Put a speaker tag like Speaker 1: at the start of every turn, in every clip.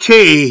Speaker 1: 6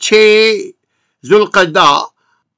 Speaker 1: 6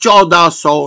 Speaker 1: 1400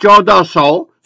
Speaker 1: 1400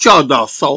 Speaker 1: 1400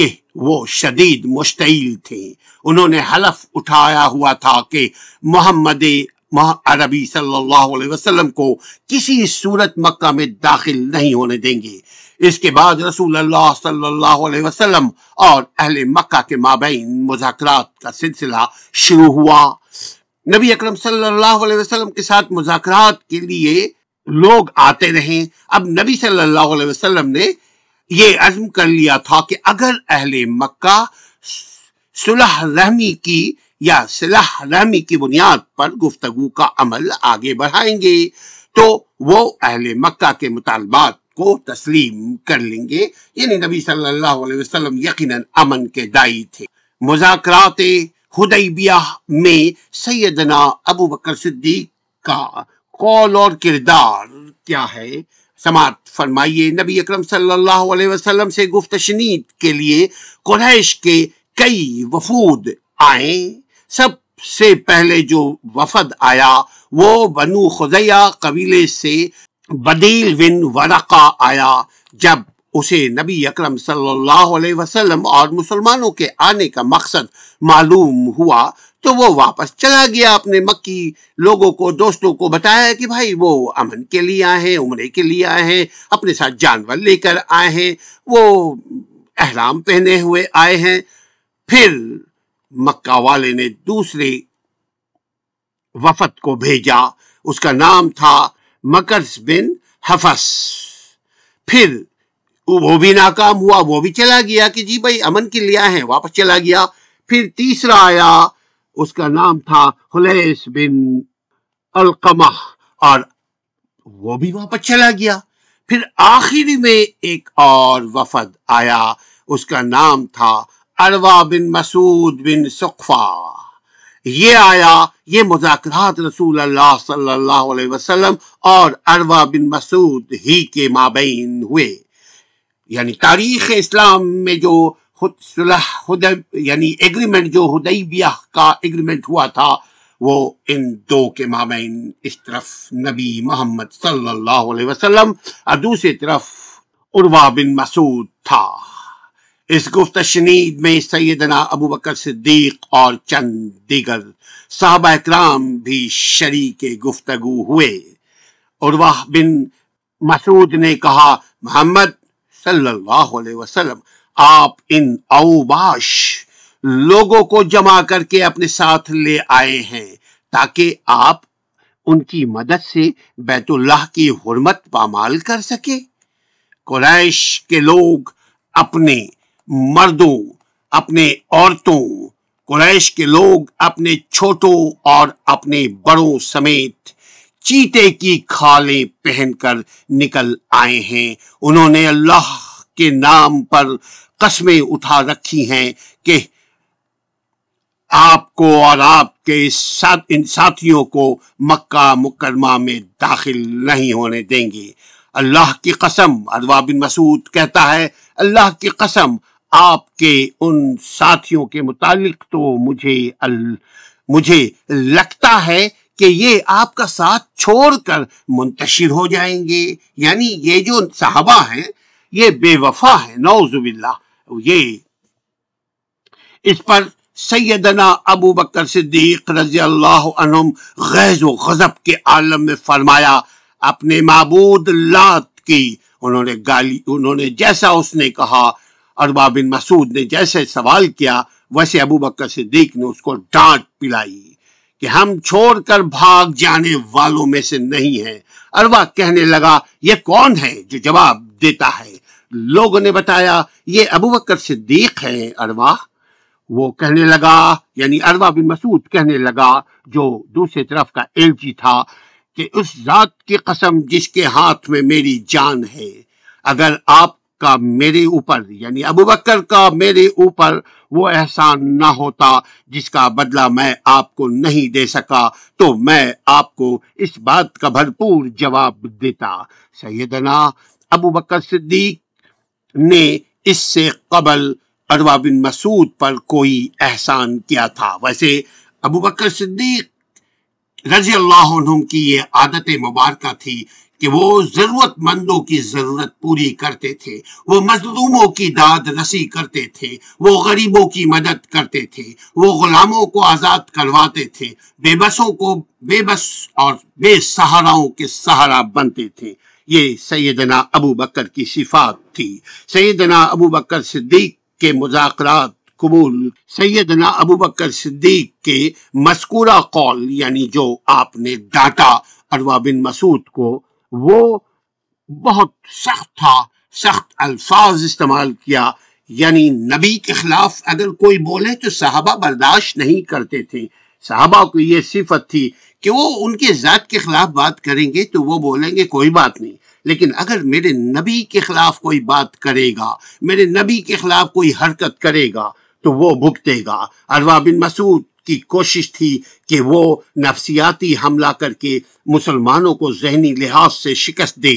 Speaker 1: کہ وہ شدید مشتعل تھے۔ انہوں نے حلف اٹھایا ہوا تھا کہ محمد عربی صلی اللہ علیہ وسلم کو کسی صورت مکہ میں داخل نہیں ہونے دیں گے۔ اس کے بعد رسول اللہ صلی اللہ علیہ وسلم اور اہل مکہ کے مابین مذاکرات کا سلسلہ شروع ہوا۔ نبی اکرم صلی اللہ علیہ وسلم کے ساتھ مذاکرات کے لیے لوگ آتے رہے۔ اب نبی صلی اللہ علیہ وسلم نے یہ عزم کر لیا تھا کہ اگر اہل مکہ صلح رحمی کی یا صلح رحمی کی بنیاد پر گفتگو کا عمل آگے بڑھائیں گے تو وہ اہل مکہ کے مطالبات کو تسلیم کر لیں گے۔ یعنی نبی صلی اللہ علیہ وسلم یقیناً امن کے داعی تھے۔ مذاکرات حدیبیہ میں سیدنا ابو بکر صدیق کا قول اور کردار کیا ہے، سماعت فرمائیے۔ نبی اکرم صلی اللہ علیہ وسلم سے گفت شنید کے لیے قریش کے کئی وفود آئے۔ سب سے پہلے جو وفد آیا وہ بنو خزیعہ قبیلے سے بدیل بن ورقہ آیا۔ جب اسے نبی اکرم صلی اللہ علیہ وسلم اور مسلمانوں کے آنے کا مقصد معلوم ہوا تو وہ واپس چلا گیا۔ اپنے مکی لوگوں کو، دوستوں کو بتایا کہ بھائی وہ امن کے لیے آئے ہیں، عمرے کے لیے آئے ہیں، اپنے ساتھ جانور لے کر آئے ہیں، وہ احرام پہنے ہوئے آئے ہیں۔ پھر مکہ والے نے دوسرے وفد کو بھیجا، اس کا نام تھا مکرس بن حفص۔ پھر وہ بھی ناکام ہوا، وہ بھی چلا گیا کہ جی بھائی امن کے لیے آئے ہیں، واپس چلا گیا۔ پھر تیسرا آیا، اس کا نام تھا حلیس بن القمہ، اور وہ بھی واپس چلا گیا۔ پھر آخری میں ایک اور وفد آیا، اس کا نام تھا عروہ بن مسعود بن ثقفہ۔ یہ آیا، یہ مذاکرات رسول اللہ صلی اللہ علیہ وسلم اور عروہ بن مسعود ہی کے مابین ہوئے۔ یعنی تاریخ اسلام میں جو صلح یعنی ایگریمنٹ، جو حدیبیہ کا ایگریمنٹ ہوا تھا، وہ ان دو کے مابین، اس طرف نبی محمد صلی اللہ علیہ وسلم اور دوسری طرف عروہ بن مسعود تھا۔ اس گفت شنید میں سیدنا ابو بکر صدیق اور چند دیگر صحابہ اکرام بھی شریک گفتگو ہوئے۔ عروہ بن مسعود نے کہا، محمد صلی اللہ علیہ وسلم، آپ ان اوباش لوگوں کو جمع کر کے اپنے ساتھ لے آئے ہیں تاکہ آپ ان کی مدد سے بیت اللہ کی حرمت پامال کر سکے۔ قریش کے لوگ اپنے مردوں، اپنے عورتوں، قریش کے لوگ اپنے چھوٹوں اور اپنے بڑوں سمیت چیتے کی کھالیں پہن کر نکل آئے ہیں۔ انہوں نے اللہ کے نام پر قسمیں اٹھا رکھی ہیں کہ آپ کو اور آپ کے ان ساتھیوں کو مکہ مکرمہ میں داخل نہیں ہونے دیں گے۔ اللہ کی قسم، عروہ بن مسعود کہتا ہے، اللہ کی قسم، آپ کے ان ساتھیوں کے متعلق تو مجھے لگتا ہے کہ یہ آپ کا ساتھ چھوڑ کر منتشر ہو جائیں گے۔ یعنی یہ جو صحابہ ہیں یہ بے وفا ہیں، نعوذ باللہ۔ یہ اس پر سیدنا ابو بکر صدیق رضی اللہ عنہم غیظ و غضب کے عالم میں فرمایا، اپنے معبود لات کی انہوں نے جیسا اس نے کہا، عروہ بن مسعود نے جیسے سوال کیا ویسے ابو بکر صدیق نے اس کو ڈانٹ پلائی کہ ہم چھوڑ کر بھاگ جانے والوں میں سے نہیں ہیں۔ عروہ کہنے لگا، یہ کون ہے جو جواب دیتا ہے؟ لوگوں نے بتایا، یہ ابو بکر صدیق ہے عروہ۔ وہ کہنے لگا، یعنی عروہ بن مسعود کہنے لگا جو دوسری طرف کا ایلچی تھا، کہ اس ذات کی قسم جس کے ہاتھ میں میری جان ہے، اگر آپ کا میرے اوپر، یعنی ابو بکر کا میرے اوپر وہ احسان نہ ہوتا جس کا بدلہ میں آپ کو نہیں دے سکا تو میں آپ کو اس بات کا بھرپور جواب دیتا۔ سیدنا ابو بکر صدیق نے اس سے قبل عروہ بن مسعود پر کوئی احسان کیا تھا۔ ویسے ابو بکر صدیق رضی اللہ عنہ کی یہ عادت مبارکہ تھی کہ وہ ضرورت مندوں کی ضرورت پوری کرتے تھے، وہ مظلوموں کی داد رسی کرتے تھے، وہ غریبوں کی مدد کرتے تھے، وہ غلاموں کو آزاد کرواتے تھے، بے بسوں کو بے بس اور بے سہاراؤں کے سہارا بنتے تھے۔ یہ سیدنا ابو بکر کی صفات تھی۔ سیدنا ابو بکر صدیق کے مذاکرات قبول، سیدنا ابو بکر صدیق کے مذکورہ قول یعنی جو آپ نے ڈانٹا عروہ بن مسعود کو، وہ بہت سخت تھا، سخت الفاظ استعمال کیا، یعنی نبی کے خلاف اگر کوئی بولے تو صحابہ برداشت نہیں کرتے تھے۔ صحابہ کو یہ صفت تھی کہ وہ ان کے ذات کے خلاف بات کریں گے تو وہ بولیں گے کوئی بات نہیں، لیکن اگر میرے نبی کے خلاف کوئی بات کرے گا، میرے نبی کے خلاف کوئی حرکت کرے گا تو وہ بھگتے گا۔ عروہ بن مسعود کی کوشش تھی کہ وہ نفسیاتی حملہ کر کے مسلمانوں کو ذہنی لحاظ سے شکست دے،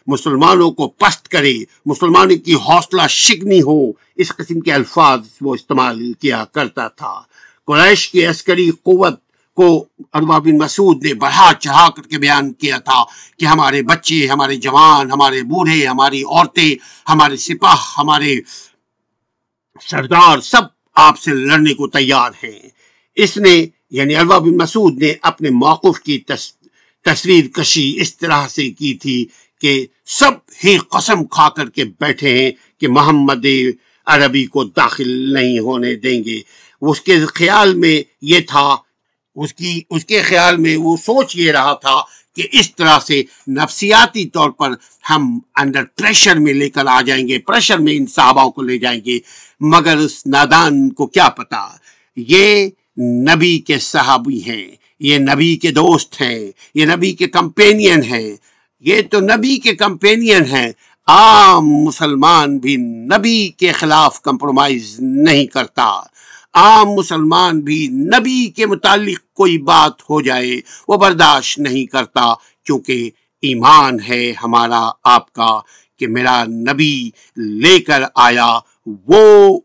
Speaker 1: مسلمانوں کو پست کرے، مسلمانوں کی حوصلہ شکنی ہو، اس قسم کے الفاظ وہ استعمال کیا کرتا تھا۔ قریش کی عسکری قوت کو عروہ بن مسعود نے بڑھا چڑھا کر کے بیان کیا تھا کہ ہمارے بچے، ہمارے جوان، ہمارے بوڑھے، ہماری عورتیں، ہمارے سپاہ، ہمارے سردار سب آپ سے لڑنے کو تیار ہیں۔ اس نے یعنی عروہ بن مسعود نے اپنے موقف کی تصویر کشی اس طرح سے کی تھی کہ سب ہی قسم کھا کر کے بیٹھے ہیں کہ محمد عربی کو داخل نہیں ہونے دیں گے۔ اس کے خیال میں یہ تھا، اس کے خیال میں وہ سوچ یہ رہا تھا کہ اس طرح سے نفسیاتی طور پر ہم انڈر پریشر میں لے کر آ جائیں گے، پریشر میں ان صحاباؤں کو لے جائیں گے، مگر اس نادان کو کیا پتا یہ نبی کے صحابی ہیں، یہ نبی کے دوست ہیں، یہ نبی کے کمپینین ہیں، یہ تو نبی کے کمپینین ہیں۔ عام مسلمان بھی نبی کے خلاف کمپرومائز نہیں کرتا، عام مسلمان بھی نبی کے متعلق کوئی بات ہو جائے وہ برداشت نہیں کرتا، کیونکہ ایمان ہے ہمارا آپ کا کہ میرا نبی لے کر آیا وہ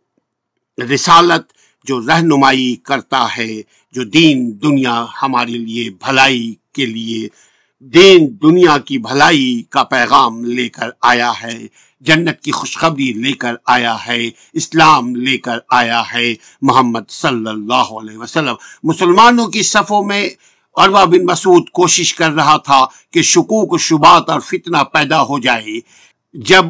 Speaker 1: رسالت جو رہنمائی کرتا ہے، جو دین دنیا ہمارے لیے بھلائی کے لیے، دین دنیا کی بھلائی کا پیغام لے کر آیا ہے، جنت کی خوشخبری لے کر آیا ہے، اسلام لے کر آیا ہے محمد صلی اللہ علیہ وسلم۔ مسلمانوں کی صفوں میں عروہ بن مسعود کوشش کر رہا تھا کہ شکوک و شبہات اور فتنہ پیدا ہو جائے۔ جب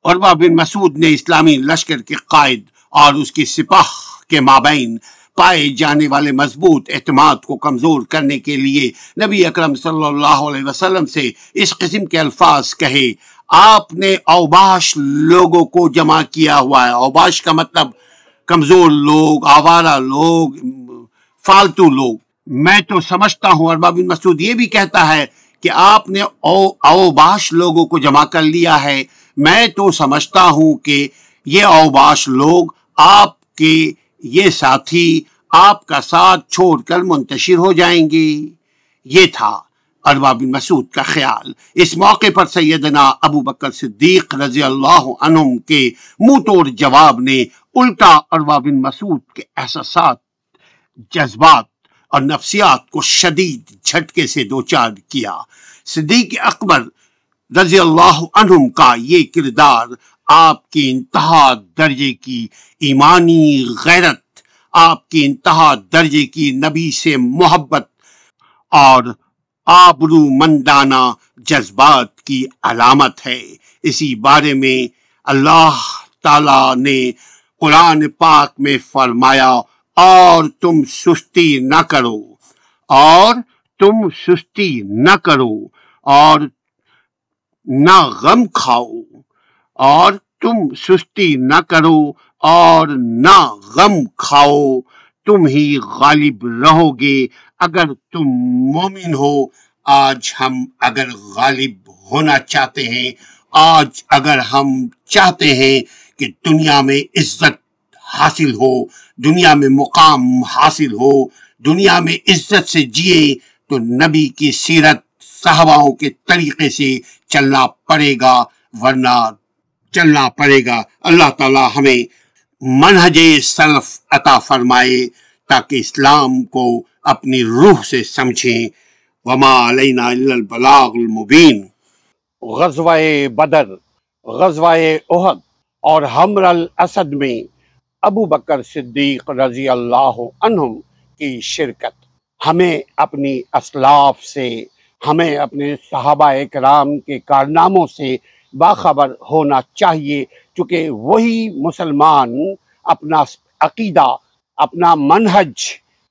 Speaker 1: عروہ بن مسعود نے اسلامی لشکر کے قائد اور اس کی سپاہ کے مابین پائے جانے والے مضبوط اعتماد کو کمزور کرنے کے لیے نبی اکرم صلی اللہ علیہ وسلم سے اس قسم کے الفاظ کہے، آپ نے اوباش لوگوں کو جمع کیا ہوا ہے۔ اوباش کا مطلب کمزور لوگ، آوارہ لوگ، فالتو لوگ۔ میں تو سمجھتا ہوں، عروہ بن مسعود یہ بھی کہتا ہے کہ آپ نے اوباش لوگوں کو جمع کر لیا ہے، میں تو سمجھتا ہوں کہ یہ اوباش لوگ آپ کے یہ ساتھی آپ کا ساتھ چھوڑ کر منتشر ہو جائیں گے۔ یہ تھا عروہ بن مسعود کا خیال۔ اس موقع پر سیدنا ابو بکر صدیق رضی اللہ عنہم کے منہ توڑ جواب نے الٹا عروہ بن مسعود کے احساسات، جذبات اور نفسیات کو شدید جھٹکے سے دوچار کیا۔ صدیق اکبر رضی اللہ عنہم کا یہ کردار آپ کی انتہا درجے کی ایمانی غیرت، آپ کی انتہا درجے کی نبی سے محبت اور آبرو مندانہ جذبات کی علامت ہے۔ اسی بارے میں اللہ تعالی نے قرآن پاک میں فرمایا، اور تم سستی نہ کرو، اور تم سستی نہ کرو، اور نہ غم کھاؤ، اور تم سستی نہ کرو اور نہ غم کھاؤ، تم ہی غالب رہو گے اگر تم مومن ہو۔ آج ہم اگر غالب ہونا چاہتے ہیں، آج اگر ہم چاہتے ہیں کہ دنیا میں عزت حاصل ہو، دنیا میں مقام حاصل ہو، دنیا میں عزت سے جیے، تو نبی کی سیرت، صحاباؤں کے طریقے سے چلنا پڑے گا، ورنہ چلنا پڑے گا۔ اللہ تعالی ہمیں منہج سلف عطا فرمائے تاکہ اسلام کو اپنی روح سے سمجھیں۔ وما علینا الا البلاغ المبین۔
Speaker 2: غزوہ بدر، غزوہ احد اور حمر الاسد میں ابو بکر صدیق رضی اللہ عنہم کی شرکت۔ ہمیں اپنی اسلاف سے، ہمیں اپنے صحابہ اکرام کے کارناموں سے باخبر ہونا چاہیے، چونکہ وہی مسلمان اپنا عقیدہ، اپنا منہج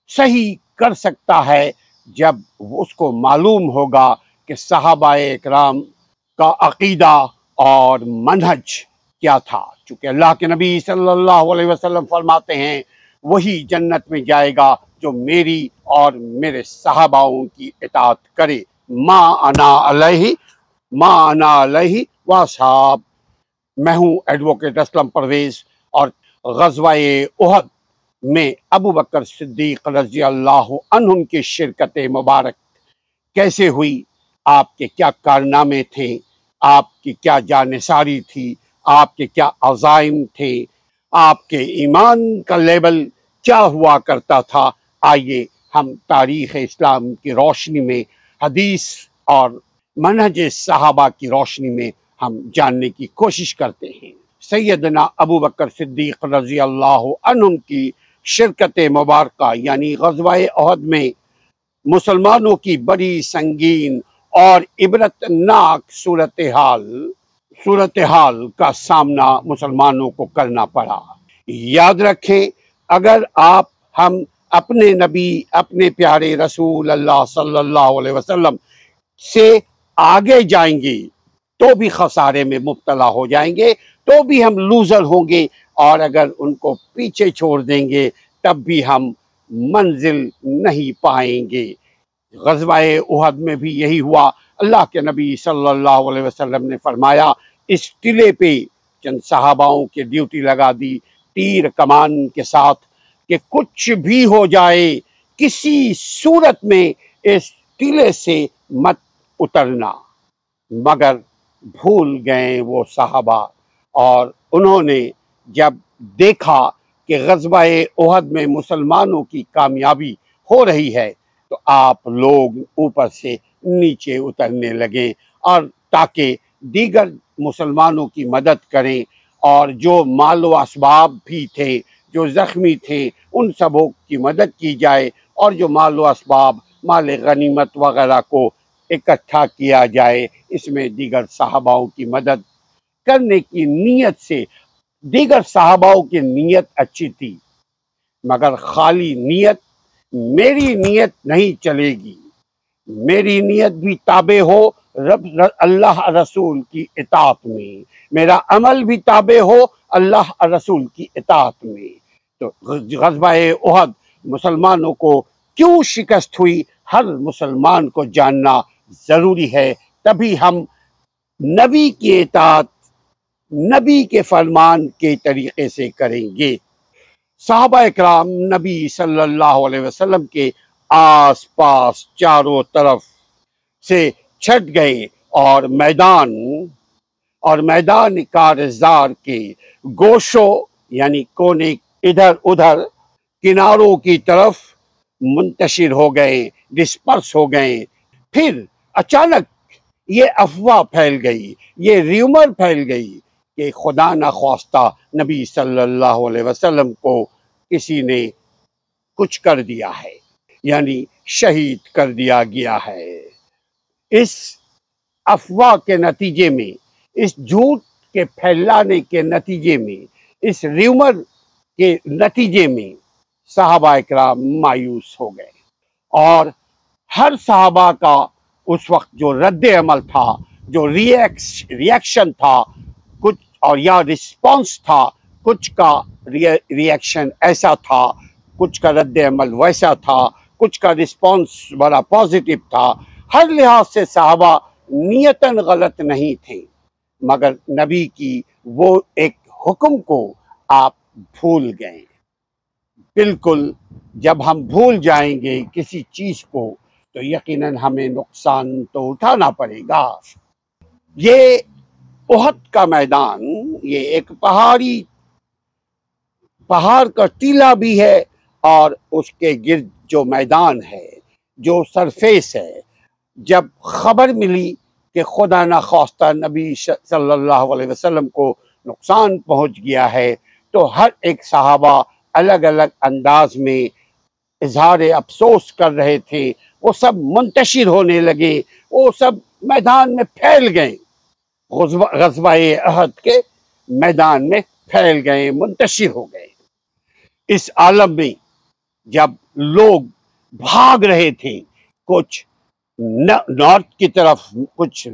Speaker 2: صحیح کر سکتا ہے جب اس کو معلوم ہوگا کہ صحابہ اکرام کا عقیدہ اور منہج کیا تھا۔ چونکہ اللہ کے نبی صلی اللہ علیہ وسلم فرماتے ہیں وہی جنت میں جائے گا جو میری اور میرے صحاباؤں کی اطاعت کرے، ما انا علیہ واصحاب۔ میں ہوں ایڈوکیٹ اسلم پرویز، اور غزوہ احد میں ابو بکر صدیق رضی اللہ عنہم کی شرکت مبارک کیسے ہوئی، آپ کے کیا کارنامے تھے، آپ کی کیا جانثاری تھی، آپ کے کیا عزائم تھے، آپ کے ایمان کا لیول کیا ہوا کرتا تھا، آئیے ہم تاریخ اسلام کی روشنی میں، حدیث اور منہج صحابہ کی روشنی میں ہم جاننے کی کوشش کرتے ہیں۔ سیدنا ابو بکر صدیق رضی اللہ عنہم کی شرکت مبارکہ یعنی غزوہ احد میں مسلمانوں کی بڑی سنگین اور عبرتناک صورتحال کا سامنا مسلمانوں کو کرنا پڑا۔ یاد رکھیں، اگر ہم اپنے نبی، اپنے پیارے رسول اللہ صلی اللہ علیہ وسلم سے آگے جائیں گے تو بھی خسارے میں مبتلا ہو جائیں گے، تو بھی ہم لوزر ہوں گے، اور اگر ان کو پیچھے چھوڑ دیں گے تب بھی ہم منزل نہیں پائیں گے۔ غزوہ احد میں بھی یہی ہوا۔ اللہ کے نبی صلی اللہ علیہ وسلم نے فرمایا، اس ٹلے پہ چند صحاباؤں کی ڈیوٹی لگا دی تیر کمان کے ساتھ کہ کچھ بھی ہو جائے کسی صورت میں اس ٹلے سے مت اترنا۔ مگر بھول گئے وہ صحابہ، اور انہوں نے جب دیکھا کہ غزوہ احد میں مسلمانوں کی کامیابی ہو رہی ہے تو آپ لوگ اوپر سے نیچے اترنے لگے، اور تاکہ دیگر مسلمانوں کی مدد کریں، اور جو مال و اسباب بھی تھے، جو زخمی تھے، ان سبوں کی مدد کی جائے، اور جو مال و اسباب، مال غنیمت وغیرہ کو اکٹھا کیا جائے۔ اس میں دیگر صحاباؤں کی مدد کرنے کی نیت سے، دیگر صحاباؤں کی نیت اچھی تھی، مگر خالی نیت، میری نیت نہیں چلے گی، میری نیت بھی تابع ہو اللہ رسول کی اطاعت میں، میرا عمل بھی تابع ہو اللہ رسول کی اطاعت میں۔ تو غزوہ احد مسلمانوں کو کیوں شکست ہوئی، ہر مسلمان کو جاننا ضروری ہے، تبھی ہم نبی کی اطاعت، نبی کے فرمان کے طریقے سے کریں گے۔ صحابہ اکرام نبی صلی اللہ علیہ وسلم کے آس پاس چاروں طرف سے چھٹ گئے، اور میدان کارزار کے گوشوں یعنی کونے ادھر ادھر کناروں کی طرف منتشر ہو گئے، ڈسپرس ہو گئے۔ پھر اچانک یہ افواہ پھیل گئی، یہ ریومر پھیل گئی کہ خدا نخواستہ نبی صلی اللہ علیہ وسلم کو کسی نے کچھ کر دیا ہے، یعنی شہید کر دیا گیا ہے۔ اس افواہ کے نتیجے میں، اس جھوٹ کے پھیلانے کے نتیجے میں، اس ریومر کے نتیجے میں صحابہ اکرام مایوس ہو گئے، اور ہر صحابہ کا اس وقت جو رد عمل تھا، جو ریاکشن تھا کچھ، اور یا رسپانس تھا، کچھ کا ریاکشن ایسا تھا، کچھ کا رد عمل ویسا تھا، کچھ کا رسپانس بڑا پازیٹیو تھا۔ ہر لحاظ سے صحابہ نیتاً غلط نہیں تھے، مگر نبی کی وہ ایک حکم کو آپ بھول گئے۔ بالکل، جب ہم بھول جائیں گے کسی چیز کو تو یقیناً ہمیں نقصان تو اٹھانا پڑے گا۔ یہ احد کا میدان، یہ ایک پہاڑ کا ٹیلہ بھی ہے، اور اس کے گرد جو میدان ہے، جو سرفیس ہے، جب خبر ملی کہ خدا نخواستہ نبی صلی اللہ علیہ وسلم کو نقصان پہنچ گیا ہے تو ہر ایک صحابہ الگ الگ انداز میں اظہار افسوس کر رہے تھے. وہ سب منتشر ہونے لگے، وہ سب میدان میں پھیل گئے، غزوہ احد کے میدان میں پھیل گئے، منتشر ہو گئے. اس عالم میں جب لوگ بھاگ رہے تھے، کچھ نارتھ کی طرف، کچھ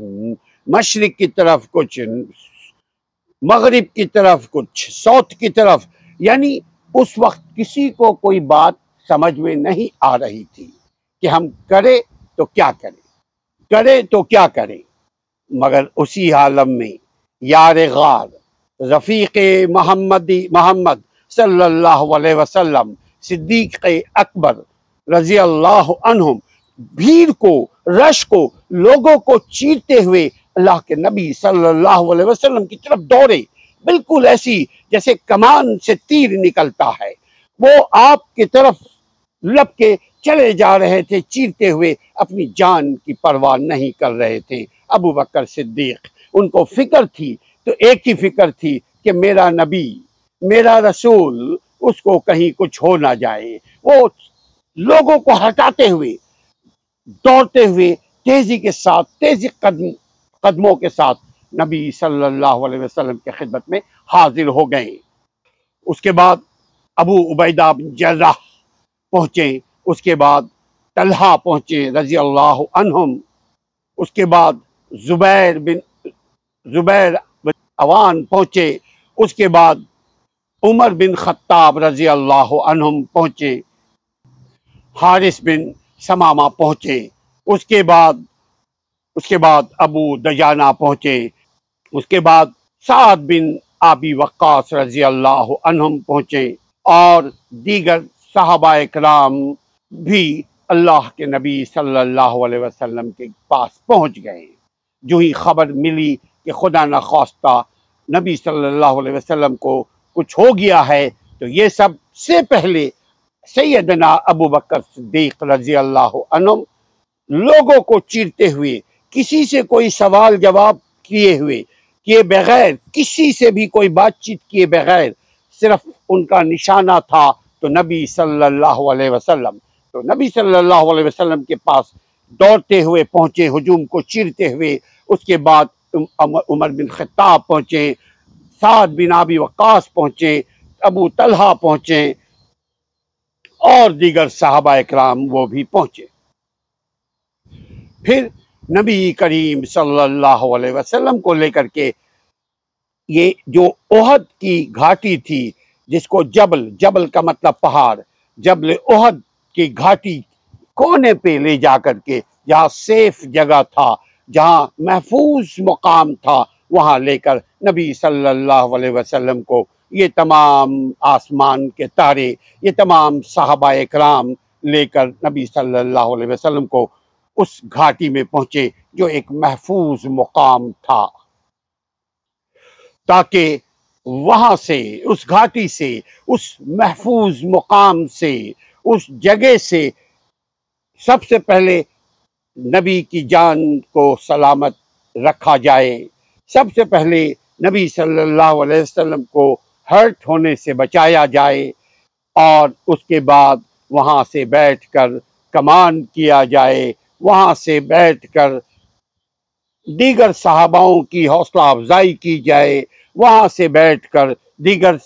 Speaker 2: مشرق کی طرف، کچھ مغرب کی طرف، کچھ ساؤتھ کی طرف، یعنی اس وقت کسی کو کوئی بات سمجھ میں نہیں آ رہی تھی کہ ہم کریں تو کیا کریں، کریں تو کیا کریں. مگر اسی عالم میں یار غار رفیق محمد صلی اللہ علیہ وسلم، صدیق اکبر رضی اللہ عنہم، بھیڑ کو، رش کو، لوگوں کو چیرتے ہوئے اللہ کے نبی صلی اللہ علیہ وسلم کی طرف دوڑے، بالکل ایسی جیسے کمان سے تیر نکلتا ہے. وہ آپ کی طرف لپ کے چلے جا رہے تھے، چیرتے ہوئے، اپنی جان کی پرواہ نہیں کر رہے تھے. ابو بکر صدیق، ان کو فکر تھی تو ایک ہی فکر تھی کہ میرا نبی، میرا رسول، اس کو کہیں کچھ ہو نہ جائے. وہ لوگوں کو ہٹاتے ہوئے، دوڑتے ہوئے، تیزی کے ساتھ، تیزی قدموں کے ساتھ نبی صلی اللہ علیہ وسلم کے خدمت میں حاضر ہو گئے. اس کے بعد ابو عبیدہ بن جراح پہنچے، اس کے بعد طلحہ پہنچے رضی اللہ عنہم، اس کے بعد زبیر بن عوان پہنچے، اس کے بعد عمر بن خطاب رضی اللہ عنہم پہنچے، حارث بن ثمامہ پہنچے، اس کے بعد ابو دجانہ پہنچے، اس کے بعد سعد بن ابی وقاص رضی اللہ عنہم پہنچے، اور دیگر صحابہ کرام بھی اللہ کے نبی صلی اللہ علیہ وسلم کے پاس پہنچ گئے. جو ہی خبر ملی کہ خدا نخواستہ نبی صلی اللہ علیہ وسلم کو کچھ ہو گیا ہے تو یہ سب سے پہلے سیدنا ابو بکر صدیق رضی اللہ عنہ لوگوں کو چیرتے ہوئے، کسی سے کوئی سوال جواب کیے بغیر، کسی سے بھی کوئی بات چیت کیے بغیر، صرف ان کا نشانہ تھا تو نبی صلی اللہ علیہ وسلم. تو نبی صلی اللہ علیہ وسلم کے پاس دوڑتے ہوئے پہنچے، ہجوم کو چیرتے ہوئے. اس کے بعد عمر بن خطاب پہنچے، سعد بن ابی وقاص پہنچے، ابو طلحہ پہنچے، اور دیگر صحابہ اکرام وہ بھی پہنچے. پھر نبی کریم صلی اللہ علیہ وسلم کو لے کر کے یہ جو احد کی گھاٹی تھی، جس کو جبل کا مطلب پہاڑ، جبل احد کی گھاٹی کونے پہ لے جا کر کے، جہاں سیف جگہ تھا، جہاں محفوظ مقام تھا، وہاں لے کر نبی صلی اللہ علیہ وسلم کو یہ تمام آسمان کے تارے، یہ تمام صحابہ اکرام لے کر نبی صلی اللہ علیہ وسلم کو اس گھاٹی میں پہنچے جو ایک محفوظ مقام تھا، تاکہ وہاں سے، اس گھاٹی سے، اس محفوظ مقام سے، اس جگہ سے سب سے پہلے نبی کی جان کو سلامت رکھا جائے، سب سے پہلے نبی صلی اللہ علیہ وسلم کو ہرٹ ہونے سے بچایا جائے، اور اس کے بعد وہاں سے بیٹھ کر کمان کیا جائے، وہاں سے بیٹھ کر دیگر صحاباؤں کی حوصلہ افزائی کی جائے، وہاں سے بیٹھ کر دیگر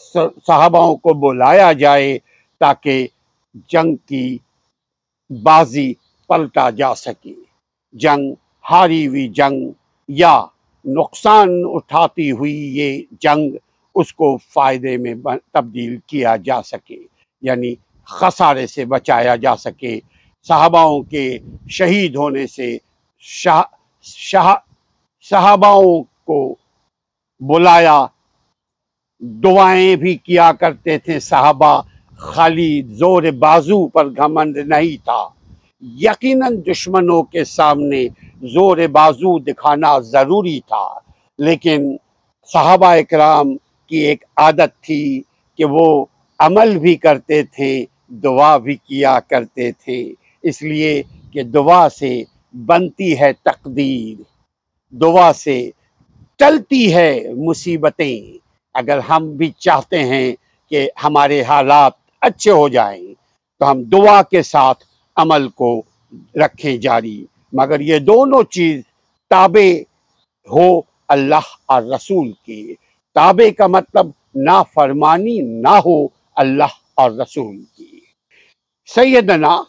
Speaker 2: صحاباؤں کو بلایا جائے، تاکہ جنگ کی بازی پلٹا جا سکے، جنگ ہاری ہوئی جنگ یا نقصان اٹھاتی ہوئی یہ جنگ، اس کو فائدے میں تبدیل کیا جا سکے، یعنی خسارے سے بچایا جا سکے، صحاباؤں کے شہید ہونے سے. صحاباؤں کو بلایا، دعائیں بھی کیا کرتے تھے صحابہ، خالی زور بازو پر گھمنڈ نہیں تھا. یقیناً دشمنوں کے سامنے زور بازو دکھانا ضروری تھا، لیکن صحابہ اکرام کی ایک عادت تھی کہ وہ عمل بھی کرتے تھے، دعا بھی کیا کرتے تھے، اس لیے کہ دعا سے بنتی ہے تقدیر، دعا سے ٹلتی ہے مصیبتیں۔ اگر ہم بھی چاہتے ہیں کہ ہمارے حالات اچھے ہو جائیں تو ہم دعا کے ساتھ عمل کو رکھیں جاری، مگر یہ دونوں چیز تابع ہو اللہ اور رسول کی۔ تابع کا مطلب نافرمانی نہ ہو اللہ اور رسول کی۔ سیدنا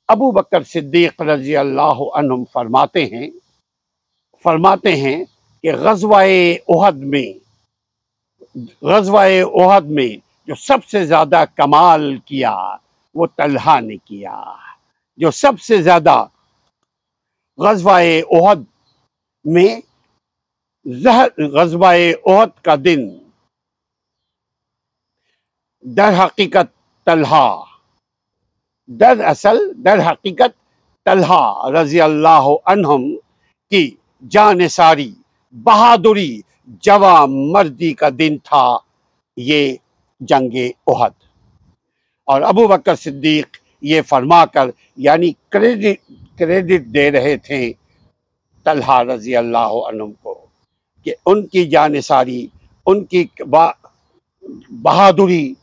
Speaker 2: ابو بکر صدیق رضی اللہ عنہم فرماتے ہیں کہ غزوہ احد میں جو سب سے زیادہ کمال کیا وہ طلحہ نے کیا۔ جو سب سے زیادہ غزوہ احد میں غزوہ احد کا دن در حقیقت طلحہ رضی اللہ عنہم کی جانثاری، بہادری، جواں مردی کا دن تھا یہ جنگ احد۔ اور ابو بکر صدیق یہ فرما کر یعنی کریڈٹ دے رہے تھے طلحہ رضی اللہ عنہم کو کہ ان کی جانثاری، ان کی بہادری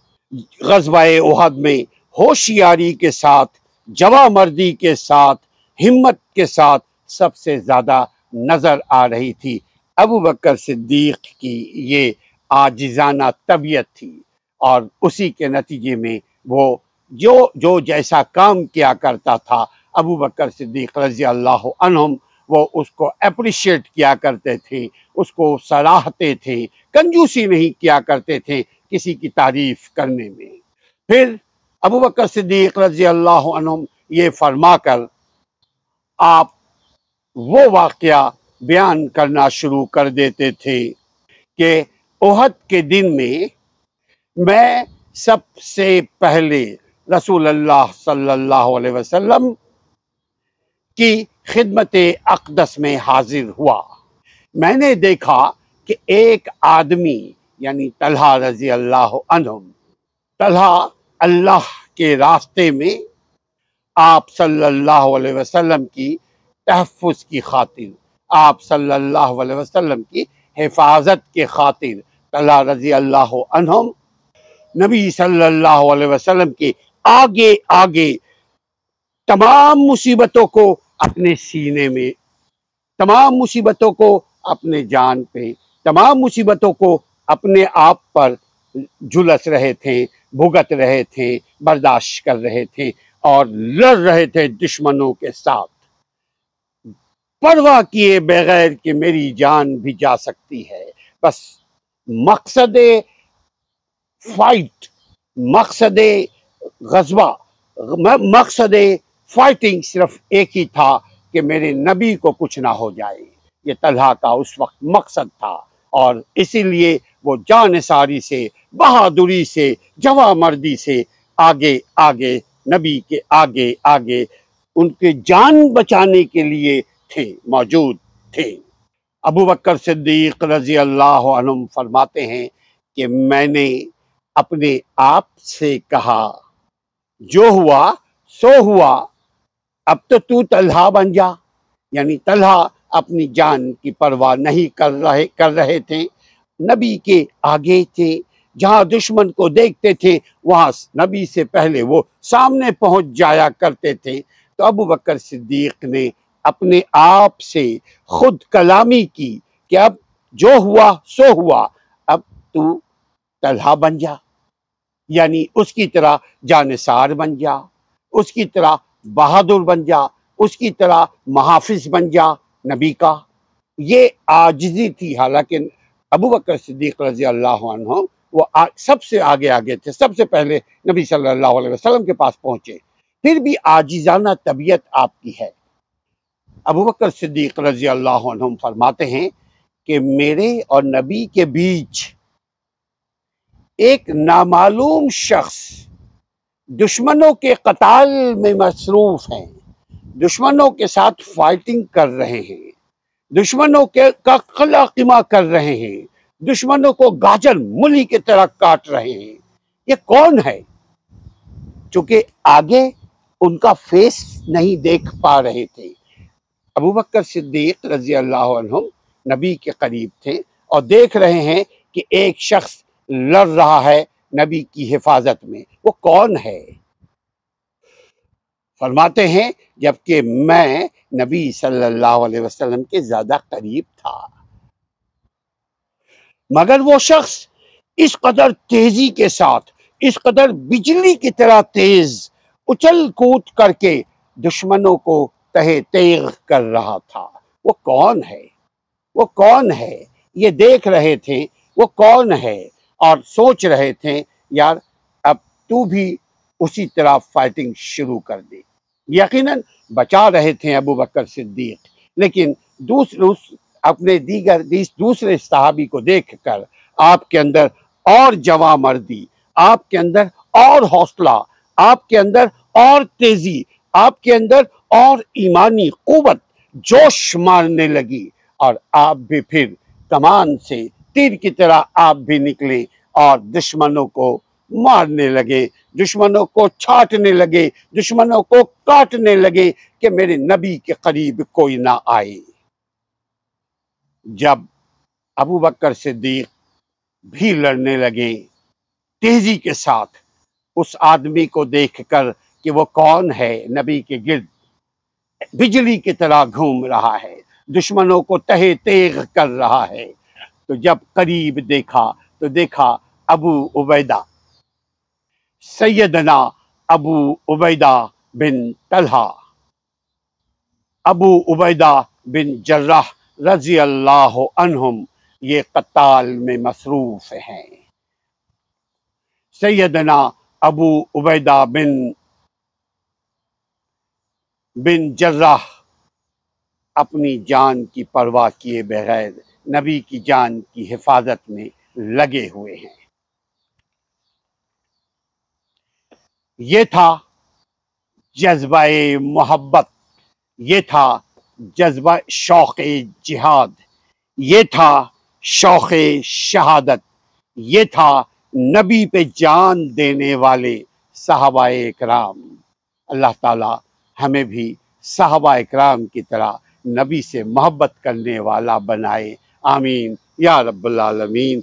Speaker 2: غزوہ احد میں ہوشیاری کے ساتھ، جواں مردی کے ساتھ، ہمت کے ساتھ سب سے زیادہ نظر آ رہی تھی۔ ابو بکر صدیق کی یہ عاجزانہ طبیعت تھی، اور اسی کے نتیجے میں وہ جو جیسا کام کیا کرتا تھا ابو بکر صدیق رضی اللہ عنہم وہ اس کو اپریشیٹ کیا کرتے تھے، اس کو سراہتے تھے، کنجوسی نہیں کیا کرتے تھے کسی کی تعریف کرنے میں۔ پھر ابو بکر صدیق رضی اللہ عنہم یہ فرما کر آپ وہ واقعہ بیان کرنا شروع کر دیتے تھے کہ احد کے دن میں سب سے پہلے رسول اللہ صلی اللہ علیہ وسلم کی خدمت اقدس میں حاضر ہوا۔ میں نے دیکھا کہ ایک آدمی یعنی طلحہ رضی اللہ عنہم، طلحہ اللہ کے راستے میں آپ صلی اللہ علیہ وسلم کی تحفظ کی خاطر، آپ صلی اللہ علیہ وسلم کی حفاظت کے خاطر طلحہ رضی اللہ عنہم نبی صلی اللہ علیہ وسلم کے آگے آگے تمام مصیبتوں کو اپنے سینے میں، تمام مصیبتوں کو اپنے جان پہ، تمام مصیبتوں کو اپنے آپ پر جھلس رہے تھے، بھگت رہے تھے، برداشت کر رہے تھے اور لڑ رہے تھے دشمنوں کے ساتھ، پرواہ کیے بغیر کہ میری جان بھی جا سکتی ہے۔ بس مقصد فائٹ، مقصد غزوہ، مقصد فائٹنگ صرف ایک ہی تھا کہ میرے نبی کو کچھ نہ ہو جائے۔ یہ طلحہ کا اس وقت مقصد تھا، اور اسی لیے وہ جانثاری سے، بہادری سے، جواں مردی سے آگے آگے نبی کے آگے آگے ان کے جان بچانے کے لیے موجود تھے۔ ابو بکر صدیق رضی اللہ عنہ فرماتے ہیں کہ میں نے اپنے آپ سے کہا جو ہوا سو ہوا، اب تو طلحہ بن جا۔ یعنی طلحہ اپنی جان کی پرواہ نہیں کر رہے تھے، نبی کے آگے تھے، جہاں دشمن کو دیکھتے تھے وہاں نبی سے پہلے وہ سامنے پہنچ جایا کرتے تھے۔ تو ابو بکر صدیق نے اپنے آپ سے خود کلامی کی کہ اب جو ہوا سو ہوا، اب تو طلحہ بن جا، یعنی اس کی طرح جانثار بن جا، اس کی طرح بہادر بن جا، اس کی طرح محافظ بن جا نبی کا۔ یہ عاجزی تھی، حالانکہ ابو بکر صدیق رضی اللہ عنہ وہ سب سے آگے تھے، سب سے پہلے نبی صلی اللہ علیہ وسلم کے پاس پہنچے، پھر بھی عاجزانہ طبیعت آپ کی ہے۔ ابو بکر صدیق رضی اللہ عنہ فرماتے ہیں کہ میرے اور نبی کے بیچ ایک نامعلوم شخص دشمنوں کے قتال میں مصروف ہیں، دشمنوں کے ساتھ فائٹنگ کر رہے ہیں، دشمنوں کا قلع قمع کر رہے ہیں، دشمنوں کو گاجر مولی کی طرح کاٹ رہے ہیں۔ یہ کون ہے؟ چونکہ آگے ان کا فیس نہیں دیکھ پا رہے تھے، ابو بکر صدیق رضی اللہ عنہم نبی کے قریب تھے اور دیکھ رہے ہیں کہ ایک شخص لڑ رہا ہے نبی کی حفاظت میں. وہ کون ہے؟ فرماتے ہیں جبکہ میں نبی صلی اللہ علیہ وسلم کے زیادہ قریب تھا، مگر وہ شخص اس قدر تیزی کے ساتھ، اس قدر بجلی کی طرح تیز اچھل کود کر کے دشمنوں کو تہہ تیغ کر رہا تھا. وہ کون ہے؟ وہ کون ہے؟ یہ دیکھ رہے تھے وہ کون ہے اور سوچ رہے تھے یار اب تو بھی اسی طرح فائٹنگ شروع کر دے. یقیناً بچا رہے تھے ابو بکر صدیق، لیکن اپنے دوسرے صحابی کو دیکھ کر آپ کے اندر اور جواں مردی، آپ کے اندر اور حوصلہ، آپ کے اندر اور تیزی، آپ کے اندر اور ایمانی قوت جوش مارنے لگی، اور آپ بھی پھر کمان سے تیر کی طرح آپ بھی نکلے اور دشمنوں کو مارنے لگے، دشمنوں کو چھاٹنے لگے، دشمنوں کو کاٹنے لگے کہ میرے نبی کے قریب کوئی نہ آئے. جب ابو بکر صدیق بھی لڑنے لگے تیزی کے ساتھ، اس آدمی کو دیکھ کر کہ وہ کون ہے نبی کے گرد بجلی کی طرح گھوم رہا ہے، دشمنوں کو تہہ تیغ کر رہا ہے، تو جب قریب دیکھا تو دیکھا ابو عبیدہ، سیدنا ابو عبیدہ بن طلحہ، ابو عبیدہ بن جراح رضی اللہ عنہم، یہ قتال میں مصروف ہیں. سیدنا ابو عبیدہ بن جراح اپنی جان کی پرواہ کیے بغیر نبی کی جان کی حفاظت میں لگے ہوئے ہیں. یہ تھا جذبہ محبت، یہ تھا جذبہ شوق جہاد، یہ تھا شوق شہادت، یہ تھا نبی پہ جان دینے والے صحابہ اکرام. اللہ تعالی ہمیں بھی صحابہ اکرام کی طرح نبی سے محبت کرنے والا بنائے. آمین یا رب العالمین.